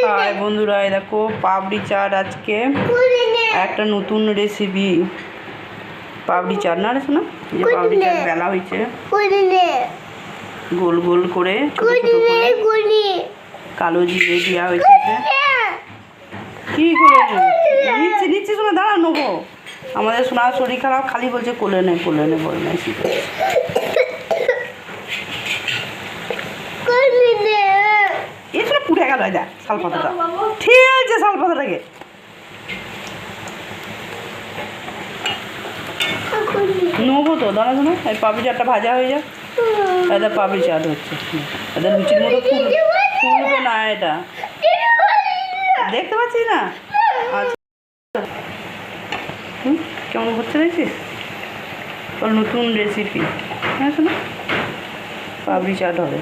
High বন্ধুরা, এই দেখো পাপড়ি চাট। আজকে একটা নতুন রেসিপি পাপড়ি চাট। না রে শোনা, যে পাপড়ি চাট বেলা হয়েছে গোল গোল করে, ছোট ছোট করে কালো জিরে দেওয়া হয়েছে। কি করে নিচ্ছে নিচ্ছে শোনা, দাঁড়া নেবো। আমাদের শোনার শরীর খারাপ, খালি বলছে কোলে নেই কোলে নেই বলে নেই। উঠে গেল যা শাল পাতাটা, ঠিক আছে শাল পাতাটাকে নেবো তো। দাঁড়া শোনো, এই পাপড়ি চাটটা ভাজা হয়ে যাক। এটা পাপড়ি চাট হচ্ছে, এটা লুচির মতো ফুলবে না। এটা দেখতে পাচ্ছিস না? আচ্ছা কেমন হচ্ছে দেখছিস? তোর নতুন রেসিপি। হ্যাঁ শোনো, পাপড়ি চাট হবে।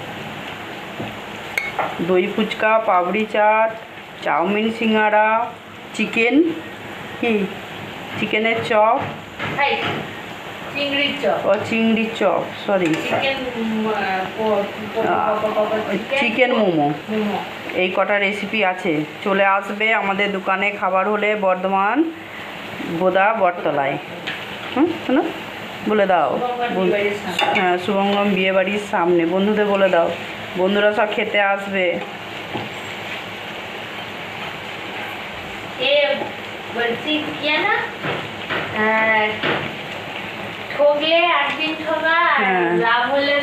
দই ফুচকা, পাপড়ি চাট, চাউমিন, সিঙ্গাড়া, চিকেন, কি চিকেনের চপ, চিংড়ির চপ, সরি চিকেন মোমো, এই কটা রেসিপি আছে। চলে আসবে আমাদের দোকানে খাবার হলে বর্ধমান বোদা বটতলায়। শোনো বলে দাও। হ্যাঁ, শুভঙ্গম বিয়েবাড়ির সামনে। বন্ধুদের বলে দাও, বন্ধুরা সব খেতে আসবে। বলছি না, ঠকলে একদিন ঠকা, লাভ হলে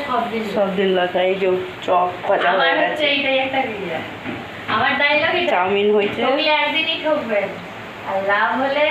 সব দিন লাগা। এই যে চপ ভাজা হয়ে গেছে, এইটাই একটা ক্রিয়া। আমার ডায়লগ, চাউমিন হয়েছে। ঠকলে একদিনই ঠকবেন, আর লাভ হলে